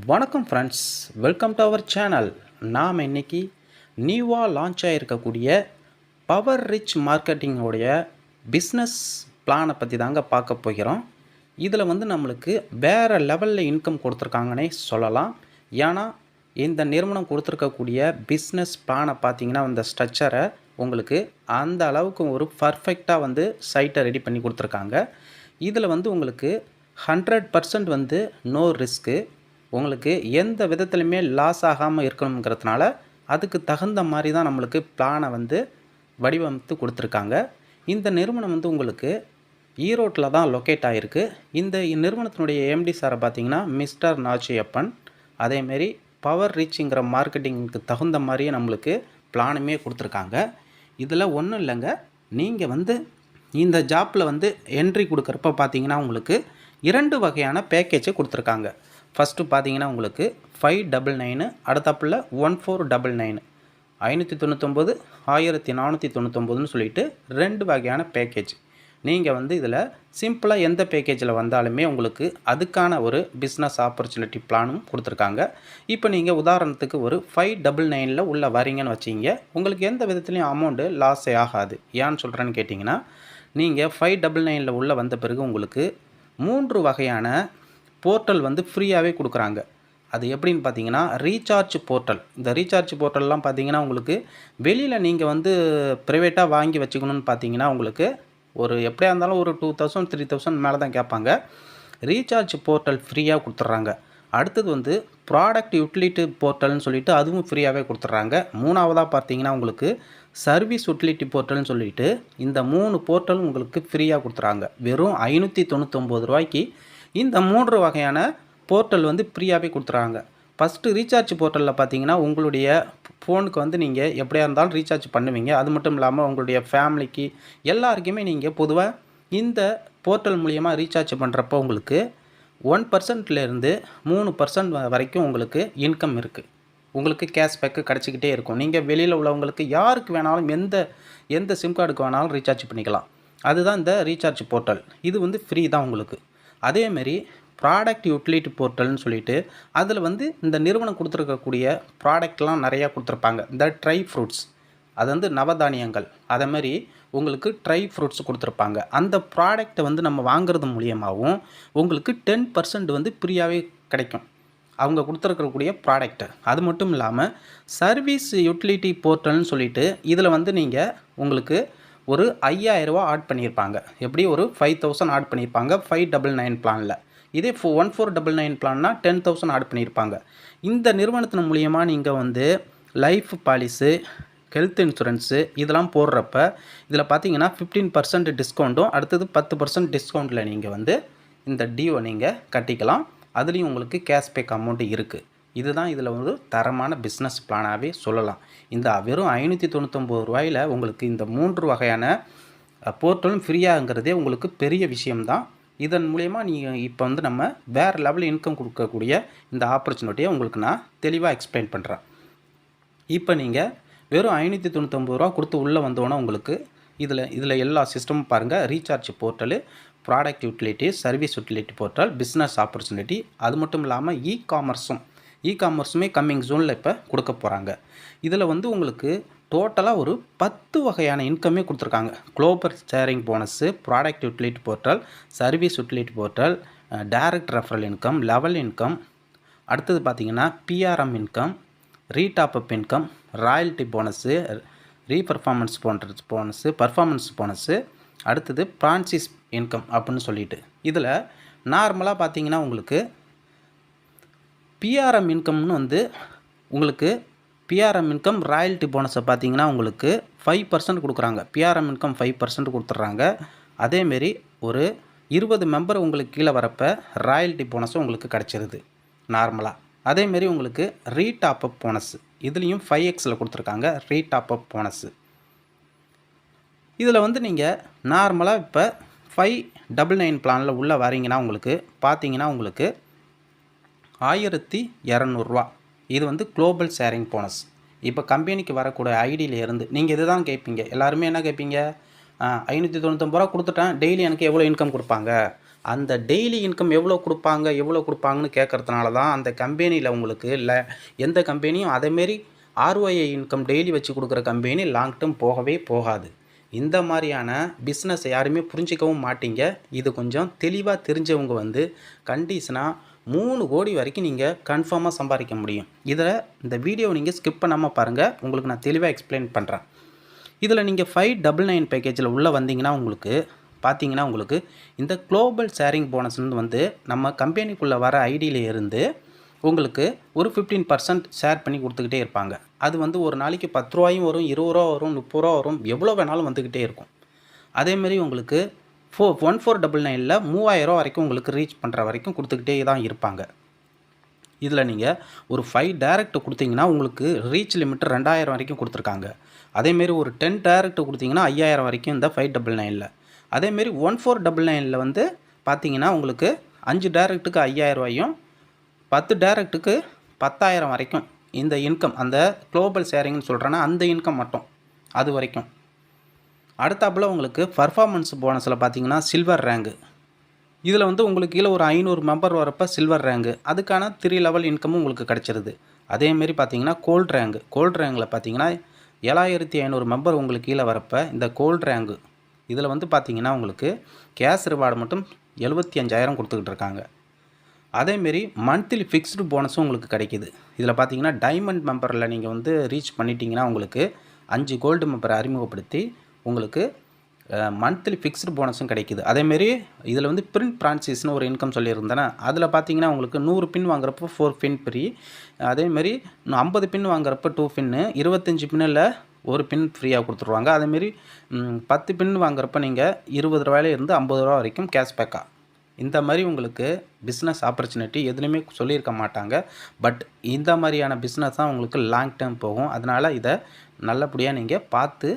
வணக்கம் friends, welcome to our channel. நாம் இன்றைக்கி நியூவாக லான்ச் ஆகிருக்கக்கூடிய பவர் ரிச் மார்க்கெட்டிங்கோடைய பிஸ்னஸ் பிளானை பற்றி தாங்க பார்க்க போகிறோம். இதில் நம்மளுக்கு வேறு லெவலில் இன்கம் கொடுத்துருக்காங்கன்னே சொல்லலாம். ஏன்னா இந்த நிறுவனம் கொடுத்துருக்கக்கூடிய பிஸ்னஸ் பிளானை பார்த்திங்கன்னா இந்த ஸ்ட்ரக்சரை உங்களுக்கு அந்த அளவுக்கு ஒரு பர்ஃபெக்டாக சைட்டை ரெடி பண்ணி கொடுத்துருக்காங்க. இதில் உங்களுக்கு 100% நோ ரிஸ்க்கு, உங்களுக்கு எந்த விதத்துலையுமே லாஸ் ஆகாமல் இருக்கணுங்கிறதுனால அதுக்கு தகுந்த மாதிரி தான் நம்மளுக்கு பிளானை வடிவமைத்து கொடுத்துருக்காங்க. இந்த நிறுவனம் உங்களுக்கு ஈரோட்டில் தான் லொக்கேட் ஆகிருக்கு. இந்த நிறுவனத்தினுடைய எம்டி சாரை பார்த்திங்கன்னா மிஸ்டர் நாச்சியப்பன். அதேமாரி பவர் ரீச்சுங்கிற மார்க்கெட்டிங்க்கு தகுந்த மாதிரியே நம்மளுக்கு பிளானுமே கொடுத்துருக்காங்க. இதில் ஒன்றும் இல்லைங்க, நீங்கள் இந்த ஜாப்பில் என்ட்ரி கொடுக்குறப்ப பார்த்திங்கன்னா உங்களுக்கு 2 வகையான பேக்கேஜை கொடுத்துருக்காங்க. ஃபஸ்ட்டு பார்த்தீங்கன்னா உங்களுக்கு 599, அடுத்தாப்பில் 1499, 599, 1499ன்னு சொல்லிட்டு 2 வகையான பேக்கேஜ். நீங்கள் இதில் சிம்பிளாக எந்த பேக்கேஜில் வந்தாலுமே உங்களுக்கு அதுக்கான ஒரு பிஸ்னஸ் ஆப்பர்ச்சுனிட்டி பிளானும் கொடுத்துருக்காங்க. இப்போ நீங்கள் உதாரணத்துக்கு ஒரு 599ல் உள்ளே வரீங்கன்னு வச்சிங்க, உங்களுக்கு எந்த விதத்துலையும் அமௌண்ட்டு லாஸே ஆகாது. ஏன்னு சொல்கிறேன்னு கேட்டிங்கன்னா, நீங்கள் 599ல் உள்ளே வந்த பிறகு உங்களுக்கு 3 வகையான போர்ட்டல் ஃப்ரீயாகவே கொடுக்குறாங்க. அது எப்படின்னு பார்த்தீங்கன்னா, ரீசார்ஜ் போர்ட்டல். இந்த ரீசார்ஜ் போர்ட்டல்லாம் பார்த்தீங்கன்னா உங்களுக்கு வெளியில் நீங்கள் ப்ரைவேட்டாக வாங்கி வச்சுக்கணுன்னு பார்த்தீங்கன்னா உங்களுக்கு ஒரு எப்படியா இருந்தாலும் ஒரு 2000 3000 மேலே தான் கேட்பாங்க. ரீசார்ஜ் போர்ட்டல் ஃப்ரீயாக கொடுத்துட்றாங்க. அடுத்தது ப்ராடக்ட் யூட்டிலிட்டி போர்ட்டல்னு சொல்லிட்டு அதுவும் ஃப்ரீயாகவே கொடுத்துட்றாங்க. மூணாவதாக பார்த்தீங்கன்னா உங்களுக்கு சர்வீஸ் யூட்டிலிட்டி போர்ட்டல்னு சொல்லிட்டு இந்த 3 போர்ட்டலும் உங்களுக்கு ஃப்ரீயாக கொடுத்துறாங்க. வெறும் 599 ரூபாய்க்கு இந்த 3 வகையான போர்ட்டல் ஃப்ரீயாகவே கொடுத்துறாங்க. ஃபஸ்ட்டு ரீசார்ஜ் போர்ட்டலில் பார்த்தீங்கன்னா உங்களுடைய ஃபோனுக்கு நீங்கள் எப்படியா இருந்தாலும் ரீசார்ஜ் பண்ணுவீங்க. அது மட்டும் இல்லாமல் உங்களுடைய ஃபேமிலிக்கு எல்லாருக்குமே நீங்கள் பொதுவாக இந்த போர்ட்டல் மூலிமா ரீசார்ஜ் பண்ணுறப்போ உங்களுக்கு 1%லேருந்து 3% வரைக்கும் உங்களுக்கு இன்கம் இருக்குது. உங்களுக்கு கேஷ்பேக்கு கிடச்சிக்கிட்டே இருக்கும். நீங்கள் வெளியில் உள்ளவங்களுக்கு யாருக்கு வேணாலும் எந்த சிம் கார்டுக்கு வேணாலும் ரீசார்ஜ் பண்ணிக்கலாம். அதுதான் இந்த ரீசார்ஜ் போர்ட்டல். இது ஃப்ரீ தான் உங்களுக்கு. அதேமாரி ப்ராடக்ட் யூட்டிலிட்டி போர்ட்டல்னு சொல்லிட்டு அதில் இந்த நிறுவனம் கொடுத்துருக்கக்கூடிய ப்ராடக்ட்லாம் நிறையா கொடுத்துருப்பாங்க. இந்த ட்ரை ஃப்ரூட்ஸ், அது நவதானியங்கள், அதேமாதிரி உங்களுக்கு ட்ரை ஃப்ரூட்ஸ் கொடுத்துருப்பாங்க. அந்த ப்ராடக்டை நம்ம வாங்குறது மூலியமாகவும் உங்களுக்கு 10% ஃப்ரீயாகவே கிடைக்கும், அவங்க கொடுத்துருக்கக்கூடிய ப்ராடக்ட்டு. அது மட்டும் இல்லாமல் சர்வீஸ் யூட்டிலிட்டி போர்ட்டல்னு சொல்லிட்டு இதில் நீங்கள் உங்களுக்கு ஒரு 5000 ரூபா ஆட் பண்ணியிருப்பாங்க. எப்படி ஒரு 5000 ஆட் பண்ணியிருப்பாங்க 599 பிளானில். இதே 1499 பிளான்னா 10000 ஆட் பண்ணியிருப்பாங்க. இந்த நிறுவனத்தின் மூலியமாக நீங்கள் லைஃப் பாலிசி, ஹெல்த் இன்சூரன்ஸு இதெல்லாம் போடுறப்ப இதில் பார்த்தீங்கன்னா 15% டிஸ்கவுண்ட்டும், அடுத்தது 10% டிஸ்கவுண்ட்டில் நீங்கள் இந்த டியூவை நீங்கள் கட்டிக்கலாம். அதுலேயும் உங்களுக்கு கேஷ்பேக் அமௌண்ட்டு இருக்குது. இதுதான் இதில் ஒரு தரமான பிஸ்னஸ் பிளானாகவே சொல்லலாம். இந்த வெறும் 599 ரூபாயில் உங்களுக்கு இந்த 3 வகையான போர்ட்டலும் ஃப்ரீயாகிறதே உங்களுக்கு பெரிய விஷயம்தான். இதன் மூலயமா நீங்கள் இப்போ நம்ம வேறு லெவலில் இன்கம் கொடுக்கக்கூடிய இந்த ஆப்பர்ச்சுனிட்டியை உங்களுக்கு நான் தெளிவாக எக்ஸ்பிளைன் பண்ணுறேன். இப்போ நீங்கள் வெறும் 599 ரூபா கொடுத்து உள்ளே வந்தோன்னா உங்களுக்கு இதில் எல்லா சிஸ்டமும் பாருங்கள். Recharge portal, product utility, service utility portal, business opportunity, அது மட்டும் இல்லாமல் இ-காமர்ஸுமே கம்மிங் ஜூனில் இப்போ கொடுக்க போகிறாங்க. இதில் உங்களுக்கு டோட்டலாக ஒரு 10 வகையான இன்கமே கொடுத்துருக்காங்க. Global sharing bonus, product utility portal, service utility portal, direct referral income, level income, அடுத்தது பார்த்திங்கன்னா PRM income, re top up income, royalty bonus, reperformance bonus, performance bonus, அடுத்தது பிரான்சிஸ் இன்கம் அப்படின்னு சொல்லிட்டு இதில் நார்மலாக பார்த்தீங்கன்னா உங்களுக்கு பிஆர்எம் இன்கம்னு உங்களுக்கு பிஆர்எம் இன்கம் ராயல்ட்டி போனஸை பார்த்தீங்கன்னா உங்களுக்கு 5% கொடுக்குறாங்க. பிஆர்எம் இன்கம் 5% கொடுத்துட்றாங்க. அதேமாரி ஒரு 20 மெம்பர் உங்களுக்கு கீழே வரப்போ ராயல்ட்டி போனஸும் உங்களுக்கு கிடச்சிருது நார்மலாக. அதேமாரி உங்களுக்கு ரீடாப்அப் போனஸ் இதுலேயும் 5xல் கொடுத்துருக்காங்க ரீடாப்அப் போனஸு. இதில் நீங்கள் நார்மலாக இப்போ 599 பிளானில் உள்ளே வரீங்கன்னா உங்களுக்கு பார்த்தீங்கன்னா உங்களுக்கு 1200 ரூபா. இது குளோபல் ஷேரிங் போனஸ். இப்போ கம்பெனிக்கு வரக்கூடிய ஐடியிலேருந்து நீங்கள் இது தான் கேட்பீங்க. எல்லாருமே என்ன கேட்பீங்க, ரூ. 599 கொடுத்துட்டேன், டெய்லி எனக்கு எவ்வளோ இன்கம் கொடுப்பாங்க, அந்த டெய்லி இன்கம் எவ்வளோ கொடுப்பாங்கன்னு கேட்குறதுனால தான் அந்த கம்பெனியில் உங்களுக்கு இல்லை, எந்த கம்பெனியும் அதேமாரி ஆர்ஓஐ இன்கம் டெய்லி வச்சு கொடுக்குற கம்பெனி லாங் டேர்ம் போகவே போகாது. இந்த மாதிரியான பிஸ்னஸ் யாருமே புரிஞ்சிக்கவும் மாட்டீங்க. இது கொஞ்சம் தெளிவாக தெரிஞ்சவங்க வந்து கண்டிஷனாக 3 கோடி வரைக்கும் நீங்கள் கன்ஃபார்மாக சம்பாதிக்க முடியும். இந்த வீடியோ நீங்கள் ஸ்கிப் பண்ணாமல் பாருங்கள், உங்களுக்கு நான் தெளிவாக எக்ஸ்பிளைன் பண்ணுறேன். இதில் நீங்கள் 599 பேக்கேஜில் உள்ளே வந்தீங்கன்னா உங்களுக்கு இந்த குளோபல் ஷேரிங் போனஸ்ன்னு வந்து நம்ம கம்பெனிக்குள்ளே வர ஐடியில் இருந்து உங்களுக்கு ஒரு 15% ஷேர் பண்ணி கொடுத்துக்கிட்டே இருப்பாங்க. அது வந்து ஒரு நாளைக்கு 10 ரூபாயும் வரும், 20 ரூபா வரும், 30 ரூபா வரும், எவ்வளோ வேணாலும் வந்துக்கிட்டே இருக்கும். அதேமாரி உங்களுக்கு 1499ல் 3000 வரைக்கும் உங்களுக்கு ரீச் பண்ணுற வரைக்கும் கொடுத்துக்கிட்டே தான் இருப்பாங்க. இதில் நீங்கள் ஒரு 5 டைரக்ட் கொடுத்தீங்கன்னா உங்களுக்கு ரீச் லிமிட் 2000 வரைக்கும் கொடுத்துருக்காங்க. அதேமாரி ஒரு 10 டைரக்ட் கொடுத்தீங்கன்னா 5000 வரைக்கும் இந்த 599ல். அதேமாரி 1499ல் வந்து பார்த்தீங்கன்னா உங்களுக்கு 5 டைரக்ட்டுக்கு 5000 ரூபாயும் 10 டைரக்ட்டுக்கு 10,000 வரைக்கும் இந்த இன்கம், அந்த குளோபல் ஷேரிங்னு சொல்கிறேன்னா அந்த இன்கம் மட்டும் அது வரைக்கும். அடுத்தாப்பில் உங்களுக்கு பர்ஃபார்மன்ஸ் போனஸில் பார்த்தீங்கன்னா சில்வர் ரேங்கு, இதில் வந்து உங்களுக்கு கீழே ஒரு 500 மெம்பர் வரப்போ சில்வர் ரேங்கு, அதுக்கான 3 லெவல் இன்கமும் உங்களுக்கு கிடச்சிருது. அதேமாரி பார்த்தீங்கன்னா கோல்டு ரேங்கில் பார்த்தீங்கன்னா 7500 மெம்பர் உங்களுக்கு கீழே வரப்போ இந்த கோல்டு ரேங்கு இதில் வந்து பார்த்தீங்கன்னா உங்களுக்கு கேஷ் ரிவார்டு மட்டும் 75,000 கொடுத்துக்கிட்டு இருக்காங்க. அதேமாரி மந்த்லி ஃபிக்ஸ்டு போனஸும் உங்களுக்கு கிடைக்கிது. இதில் பார்த்தீங்கன்னா டைமண்ட் மெம்பரில் நீங்கள் வந்து ரீச் பண்ணிட்டீங்கன்னா உங்களுக்கு 5 கோல்டு மெம்பரை அறிமுகப்படுத்தி உங்களுக்கு மந்த்லி ஃபிக்ஸ்டு போனஸும் கிடைக்கிது. அதேமாரி இதில் வந்து பிரிண்ட் ஃப்ரான்சைஸ்னு ஒரு இன்கம் சொல்லியிருந்தேன்னா அதில் பார்த்தீங்கன்னா உங்களுக்கு 100 பின் வாங்குறப்போ 4 பின் ஃப்ரீ, அதேமாரி 50 பின் வாங்குறப்போ 2 பின்னு, 25 பின்னில் 1 பின் ஃப்ரீயாக கொடுத்துருவாங்க. அதேமாரி 10 பின் வாங்குறப்ப நீங்கள் 20 ரூபாயிலேருந்து 50 ரூபா வரைக்கும் கேஷ்பேக்காக. இந்த மாதிரி உங்களுக்கு பிஸ்னஸ் ஆப்பர்ச்சுனிட்டி எதுலேயுமே சொல்லியிருக்க மாட்டாங்க. பட் இந்த மாதிரியான பிஸ்னஸ் தான் உங்களுக்கு லாங் டேர்ம் போகும். அதனால் இதை நல்லபடியாக நீங்கள் பார்த்து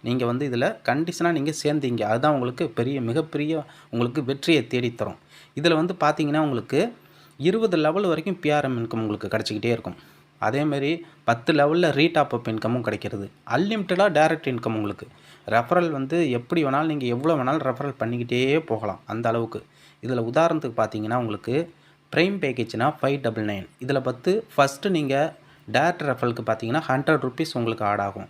நீங்கள் வந்து இதில் கண்டிஷனாக நீங்கள் சேர்ந்தீங்க, அதுதான் உங்களுக்கு மிகப்பெரிய உங்களுக்கு வெற்றியை தேடித்தரும். இதில் வந்து பார்த்தீங்கன்னா உங்களுக்கு 20 லெவல் வரைக்கும் பிஆர்எம் இன்கம் உங்களுக்கு கிடச்சிக்கிட்டே இருக்கும். அதேமாரி 10 லெவலில் ரீடாப் அப் இன்கமும் கிடைக்கிறது. அன்லிமிட்டடாக டைரக்ட் இன்கம் உங்களுக்கு. ரெஃபரல் வந்து எப்படி வேணாலும் நீங்கள் எவ்வளோ வேணாலும் ரெஃபரல் பண்ணிக்கிட்டே போகலாம் அந்த அளவுக்கு. இதில் உதாரணத்துக்கு பார்த்தீங்கன்னா உங்களுக்கு ப்ரைம் பேக்கேஜ்னா 599, இதில் ஃபஸ்ட்டு நீங்கள் டேரக்ட் ரெஃபரலுக்கு பார்த்தீங்கன்னா 100 ருபீஸ் உங்களுக்கு ஆட் ஆகும்.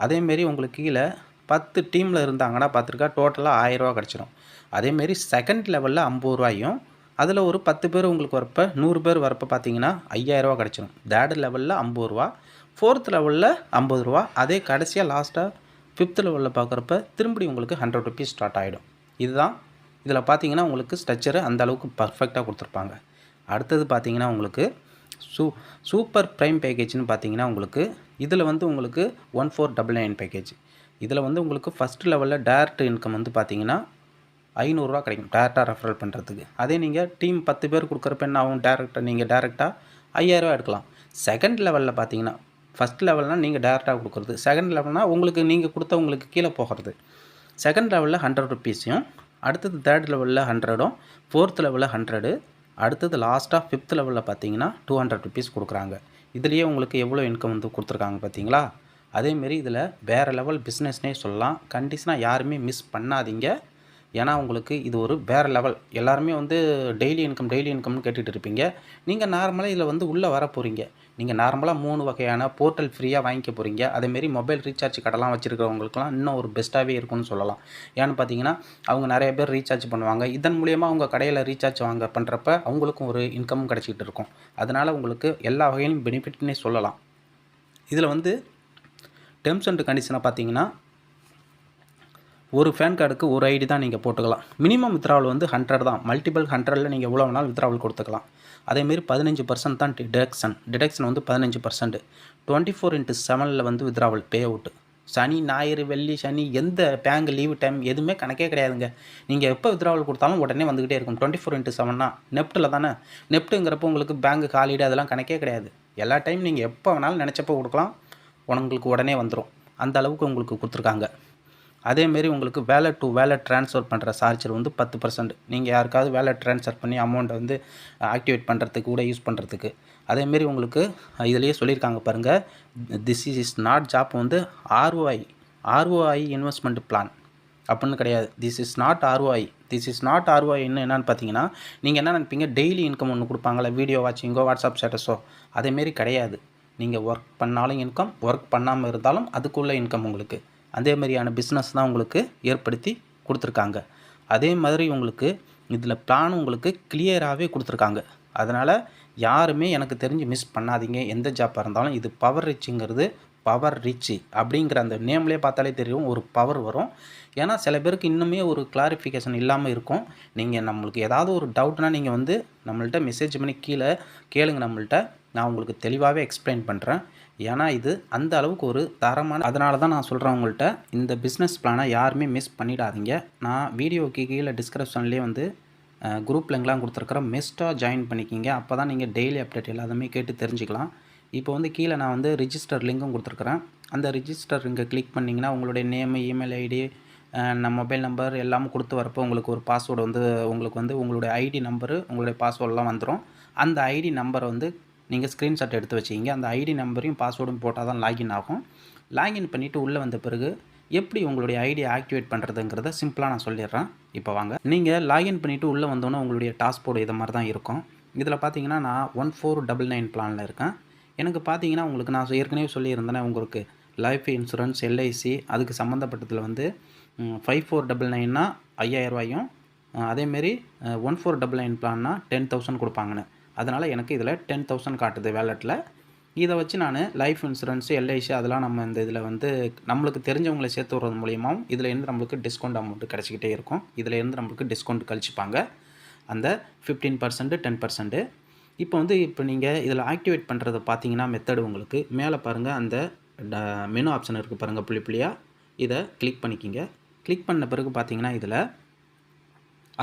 அதேமாரி உங்களுக்கு கீழே 10 டீமில் இருந்தாங்கன்னா பார்த்துருக்கா டோட்டலாக 1000 ரூபா கிடச்சிரும். அதேமாரி செகண்ட் லெவலில் 50 ரூபாயும், அதில் ஒரு 10 பேர் உங்களுக்கு வரப்போ 100 பேர் வரப்போ பார்த்தீங்கன்னா 5000 ரூபா கிடச்சிரும். தேர்ட் லெவலில் 50 ரூபா, 4th லெவலில் 50 ரூபா, அதே கடைசியாக லாஸ்ட்டாக 5th லெவலில் பார்க்குறப்ப திரும்பி உங்களுக்கு 100 ருபீஸ் ஸ்டார்ட் ஆகிடும். இதுதான் இதில் பார்த்தீங்கன்னா உங்களுக்கு ஸ்ட்ரக்சரு அந்த அளவுக்கு பர்ஃபெக்டாக கொடுத்துருப்பாங்க. அடுத்தது பார்த்தீங்கன்னா உங்களுக்கு சூப்பர் ப்ரைம் பேக்கேஜ்னு பார்த்தீங்கன்னா உங்களுக்கு இதில் வந்து உங்களுக்கு 1499 பேக்கேஜ். இதில் வந்து உங்களுக்கு ஃபஸ்ட் லெவலில் டேரக்ட் இன்கம் வந்து பார்த்தீங்கன்னா 500 ரூபா கிடைக்கும் டேரெக்டாக ரெஃபரல் பண்ணுறதுக்கு. அதே நீங்கள் டீம் 10 பேர் கொடுக்குறப்ப என்ன ஆகும், டேரெக்டாக 5000 ரூபா எடுக்கலாம். செகண்ட் லெவலில் பார்த்தீங்கன்னா ஃபஸ்ட் லெவல்னால் நீங்கள் டேரெக்டாக கொடுக்குறது, செகண்ட் லெவல்னால் உங்களுக்கு நீங்கள் கொடுத்த உங்களுக்கு கீழே போகிறது. செகண்ட் லெவலில் 100 ருபீஸையும், அடுத்தது தேர்ட் லெவலில் 100ம், 4th லெவலில் 100, அடுத்தது லாஸ்ட்டாக 5th லெவலில் பார்த்தீங்கன்னா 200 ருபீஸ் கொடுக்குறாங்க. இதுலேயே உங்களுக்கு எவ்வளோ இன்கம் வந்து கொடுத்துருக்காங்க பார்த்தீங்களா. அதேமாரி இதில் வேறு லெவல் பிஸ்னஸ்னே சொல்லலாம். கண்டிஷனாக யாருமே மிஸ் பண்ணாதீங்க. ஏன்னா உங்களுக்கு இது ஒரு வேறு லெவல். எல்லாருமே வந்து டெய்லி இன்கம்னு கேட்டுகிட்டு இருப்பீங்க. நீங்கள் நார்மலாக இதில் வந்து உள்ளே வர போகிறீங்க. நீங்கள் நார்மலாக 3 வகையான போர்ட்டல் ஃப்ரீயாக வாங்கிக்க போகிறீங்க. அதேமாரி மொபைல் ரீசார்ஜ் கடைலாம் வச்சுருக்கிறவங்களுக்குலாம் இன்னும் ஒரு பெஸ்ட்டாகவே இருக்கும்னு சொல்லலாம். ஏன்னு பார்த்தீங்கன்னா அவங்க நிறைய பேர் ரீசார்ஜ் பண்ணுவாங்க. இதன் மூலியமாக அவங்க கடையில் ரீசார்ஜ் பண்ணுறப்ப அவங்களுக்கும் ஒரு இன்கம் கிடச்சிக்கிட்டு இருக்கும். அதனால் உங்களுக்கு எல்லா வகையிலும் பெனிஃபிட்னே சொல்லலாம். இதில் வந்து டெர்ம்ஸ் அண்ட் கண்டிஷனை பார்த்தீங்கன்னா ஒரு ஃபேன் கார்டுக்கு ஒரு ஐடி தான் நீங்கள் போட்டுக்கலாம். மினிமம் வித்ராவல் வந்து 100 தான். மல்டிபிள் 100ல் நீங்கள் எவ்வளோ வேணாலும் வித்ராவல் கொடுத்துக்கலாம். அதேமாரி 15% தான் டிடக்ஷன் வந்து 15%. 24/7 வந்து வித்ராவல் பே அவுட்டு. சனி ஞாயிறு வெள்ளி சனி எந்த பேங்க் லீவு டைம் எதுவுமே கணக்கே கிடையாதுங்க. நீங்கள் எப்போ வித்ராவல் கொடுத்தாலும் உடனே வந்துக்கிட்டே இருக்கும். 24/7னா நெஃப்ட்டில் தானே. நெஃப்ட்டுங்கிறப்போ உங்களுக்கு பேங்க் ஹாலிடே அதெல்லாம் கணக்கே கிடையாது. எல்லா டைம் நீங்கள் எப்போ வேணாலும் நினச்சப்போ கொடுக்கலாம், உங்களுக்கு உடனே வந்துடும். அந்த அளவுக்கு உங்களுக்கு கொடுத்துருக்காங்க. அதேமாரி உங்களுக்கு வேலட் டு வேலட் ட்ரான்ஸ்ஃபர் பண்ணுற சார்ஜர் வந்து 10%. நீங்கள் யாருக்காவது வேலட் ட்ரான்ஸ்ஃபர் பண்ணி அமௌண்ட்டை வந்து ஆக்டிவேட் பண்ணுறதுக்கு கூட யூஸ் பண்ணுறதுக்கு. அதேமாரி உங்களுக்கு இதிலேயே சொல்லியிருக்காங்க பாருங்கள், திஸ் இஸ் நாட் ஜாப் வந்து ஆர்ஓஐ இன்வெஸ்ட்மெண்ட் பிளான். அப்படின்னு கிடையாது. This is not ROI. This is not ROI என்னன்னு பார்த்தீங்கன்னா, நீங்கள் என்ன நினைப்பீங்க, டெய்லி இன்கம் ஒன்று கொடுப்பாங்களே, வீடியோ வாட்சிங்கோ வாட்ஸ்அப் ஸ்டேட்டஸோ, அதேமாரி கிடையாது. நீங்கள் ஒர்க் பண்ணாலும் இன்கம், ஒர்க் பண்ணாமல் இருந்தாலும் அதுக்குள்ள இன்கம் உங்களுக்கு. அதே மாதிரியான பிஸ்னஸ் தான் உங்களுக்கு ஏற்படுத்தி கொடுத்துருக்காங்க. அதே மாதிரி உங்களுக்கு இதில் பிளான் உங்களுக்கு கிளியராகவே கொடுத்துருக்காங்க. அதனால் யாருமே எனக்கு தெரிஞ்சு மிஸ் பண்ணாதீங்க. எந்த ஜாப்பாக இருந்தாலும் இது பவர் ரிச்சுங்கிறது பவர் ரிச்சு அப்படிங்கிற அந்த நேம்லேயே பார்த்தாலே தெரியும், ஒரு பவர் வரும். ஏன்னா சில பேருக்கு இன்னுமே ஒரு கிளாரிஃபிகேஷன் இல்லாமல் இருக்கும். நீங்கள் நம்மளுக்கு ஏதாவது ஒரு டவுட்னா நீங்கள் வந்து நம்மள்ட்ட மெசேஜ் பண்ணி கீழே கேளுங்க நம்மள்ட்ட. நான் உங்களுக்கு தெளிவாகவே எக்ஸ்பிளைன் பண்ணுறேன். ஏன்னா இது அந்த அளவுக்கு ஒரு தரமான, அதனால தான் நான் சொல்கிறேன் உங்கள்கிட்ட, இந்த பிஸ்னஸ் பிளானை யாருமே மிஸ் பண்ணிடாதீங்க. நான் வீடியோக்கு கீழே டிஸ்கிரிப்ஷன்லேயே வந்து குரூப் லிங்க்லாம் கொடுத்துருக்குறேன். மெஸ்ட்டாக ஜாயின் பண்ணிக்கிங்க. அப்போ தான் நீங்கள் டெய்லி அப்டேட் எல்லாத்தையுமே கேட்டு தெரிஞ்சுக்கலாம். இப்போ வந்து கீழே நான் வந்து ரிஜிஸ்டர் லிங்க்கும் கொடுத்துருக்குறேன். அந்த ரிஜிஸ்டர் லிங்கை கிளிக் பண்ணிங்கன்னா உங்களுடைய name, email ID, mobile number எல்லாமே கொடுத்து வரப்போ உங்களுக்கு ஒரு பாஸ்வேர்டு வந்து உங்களுக்கு வந்து உங்களுடைய ஐடி நம்பரு, உங்களுடைய பாஸ்வேர்டெலாம் வந்துடும். அந்த ஐடி நம்பரை வந்து நீங்கள் ஸ்க்ரீன்ஷாட் எடுத்து வச்சிக்கிங்க. அந்த ஐடி நம்பரையும் பாஸ்வேர்டும் போட்டால் தான் லாகின் ஆகும். லாகின் பண்ணிவிட்டு உள்ளே வந்த பிறகு எப்படி உங்களுடைய ஐடி ஆக்டிவேட் பண்ணுறதுங்கிறத சிம்பிளாக நான் சொல்லிடுறேன். இப்போ வாங்க. நீங்கள் லாகின் பண்ணிவிட்டு உள்ளே வந்தோன்னே உங்களுடைய டாஸ்போர்டு இதை மாதிரி தான் இருக்கும். இதில் பார்த்தீங்கன்னா நான் 1499 பிளானில் இருக்கேன். எனக்கு பார்த்தீங்கன்னா உங்களுக்கு நான் ஏற்கனவே சொல்லியிருந்தேனே, உங்களுக்கு லைஃப் இன்சூரன்ஸ், LIC அதுக்கு சம்மந்தப்பட்டதில் வந்து 5499னா 5000 ரூபாயும், அதேமாரி 1499 பிளான்னா 10,000 கொடுப்பாங்கன்னு. அதனால் எனக்கு இதில் 10,000 காட்டுது வேலெட்டில். இதை வச்சு நான் லைஃப் இன்சூரன்ஸு, LIC அதெல்லாம் நம்ம இந்த இதில் வந்து நம்மளுக்கு தெரிஞ்சவங்களை சேர்த்து விடுறது மூலியமாகவும் இதுலேருந்து நம்மளுக்கு டிஸ்கவுண்ட் அமௌண்ட்டு கிடச்சிக்கிட்டே இருக்கும். இதிலேருந்து நம்மளுக்கு டிஸ்கவுண்ட் கழிச்சிப்பாங்க அந்த 15%, 10%. இப்போ நீங்கள் இதில் ஆக்டிவேட் பண்ணுறதை பார்த்தீங்கன்னா மெத்தடு உங்களுக்கு மேலே பாருங்கள், அந்த மெனு ஆப்ஷன் இருக்குது பாருங்கள், புள்ளி புள்ளியாக. இதை கிளிக் பண்ணிக்கிங்க. கிளிக் பண்ண பிறகு பார்த்தீங்கன்னா இதில்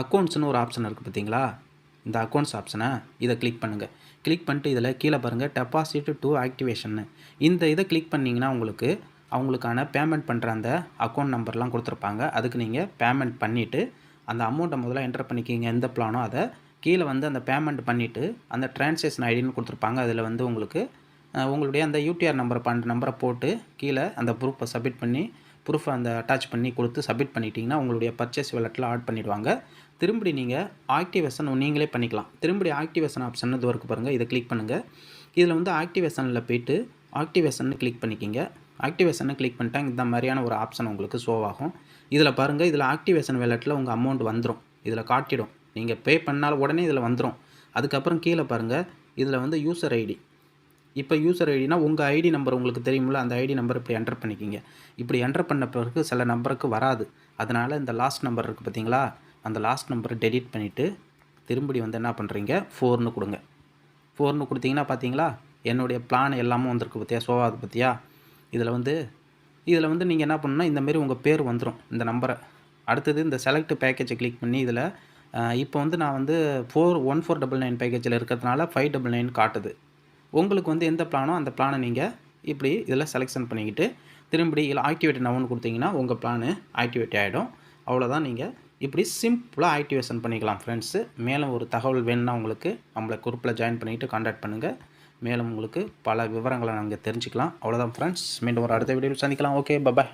அக்கௌண்ட்ஸ்னு ஒரு ஆப்ஷன் இருக்குது பார்த்தீங்களா, இந்த அக்கௌண்ட்ஸ் ஆப்ஷனை இதை கிளிக் பண்ணுங்கள். கிளிக் பண்ணிட்டு இதில் கீழே பாருங்கள் டெபாசிட் டு ஆக்டிவேஷன்னு. இந்த இதை கிளிக் பண்ணிங்கன்னா உங்களுக்கு அவங்களுக்கான பேமெண்ட் பண்ணுற அந்த அக்கௌண்ட் நம்பர்லாம் கொடுத்துருப்பாங்க. அதுக்கு நீங்கள் பேமெண்ட் பண்ணிவிட்டு அந்த அமௌண்ட்டை முதல்ல என்டர் பண்ணிக்கிங்க. எந்த பிளானோ அதை கீழே வந்து அந்த பேமெண்ட் பண்ணிவிட்டு அந்த ட்ரான்சாக்ஷன் ஐடின்னு கொடுத்துருப்பாங்க. அதில் வந்து உங்களுக்கு உங்களுடைய அந்த UTR நம்பரை போட்டு கீழே அந்த ப்ரூஃபை சப்மிட் பண்ணி ப்ரூஃபை அந்த அட்டாச் பண்ணி கொடுத்து சப்மிட் பண்ணிட்டீங்கன்னா உங்களுடைய பர்ச்சேஸ் வாலெட்டில் ஆட் பண்ணிவிடுவாங்க. திரும்பி நீங்கள் ஆக்டிவேஷன் நீங்களே பண்ணிக்கலாம். திரும்பி ஆக்டிவேஷன் ஆப்ஷன் இது வரைக்கும் பாருங்கள், இதை கிளிக் பண்ணுங்கள். இதில் வந்து ஆக்டிவேஷனில் போய்ட்டு ஆக்டிவேஷன் கிளிக் பண்ணிக்கிங்க. ஆக்டிவேஷனை கிளிக் பண்ணிட்டாங்க இந்த மாதிரியான ஒரு ஆப்ஷன் உங்களுக்கு ஷோ ஆகும். இதில் பாருங்கள், இதில் ஆக்டிவேஷன் வாலெட்டில் உங்கள் அமௌண்ட் வந்துடும், இதில் காட்டிடும். நீங்கள் பே பண்ணாலும் உடனே இதில் வந்துடும். அதுக்கப்புறம் கீழே பாருங்கள், இதில் வந்து யூசர் ஐடி. இப்போ யூசர் ஐடினா உங்கள் ஐடி நம்பர் உங்களுக்கு தெரியுமில்ல, அந்த ஐடி நம்பர் இப்படி என்டர் பண்ணிக்கிங்க. இப்படி என்டர் பண்ண பிறகு சில நம்பருக்கு வராது. அதனால் இந்த லாஸ்ட் நம்பர் இருக்குது பார்த்தீங்களா, அந்த லாஸ்ட் நம்பரை டெலீட் பண்ணிவிட்டு திரும்பி வந்து என்ன பண்ணுறீங்க, 4ன்னு கொடுங்க. 4ன்னு கொடுத்தீங்கன்னா பார்த்தீங்களா என்னுடைய பிளான் எல்லாமே வந்திருக்கு பார்த்தியா, ஷோவாது பார்த்தியா. இதில் வந்து நீங்கள் என்ன பண்ணணும்னா இந்தமாரி உங்கள் பேர் வந்துடும், இந்த நம்பரை. அடுத்தது இந்த செலக்ட் பேக்கேஜை கிளிக் பண்ணி இதில் இப்போ வந்து நான் வந்து 1499 பேக்கேஜில் இருக்கிறதுனால 599 காட்டுது. உங்களுக்கு வந்து எந்த பிளானோ அந்த பிளானை நீங்கள் இப்படி இதில் செலெக்ஷன் பண்ணிக்கிட்டு திரும்பி இதில் ஆக்டிவேட் நவுன்னு கொடுத்தீங்கன்னா உங்கள் பிளானு ஆக்டிவேட் ஆகிடும். அவ்வளோதான். நீங்கள் இப்படி சிம்பிளாக ஆக்டிவேஷன் பண்ணிக்கலாம் ஃப்ரெண்ட்ஸு. மேலும் ஒரு தகவல் வேணும்னா உங்களுக்கு நம்மளை குரூப்பில் ஜாயின் பண்ணிவிட்டு கான்டாக்ட் பண்ணுங்கள். மேலும் உங்களுக்கு பல விவரங்களை நாங்கள் தெரிஞ்சுக்கலாம். அவ்வளோதான் ஃப்ரெண்ட்ஸ். மீண்டும் ஒரு அடுத்த வீடியோவில் சந்திக்கலாம். ஓகே, பாய்.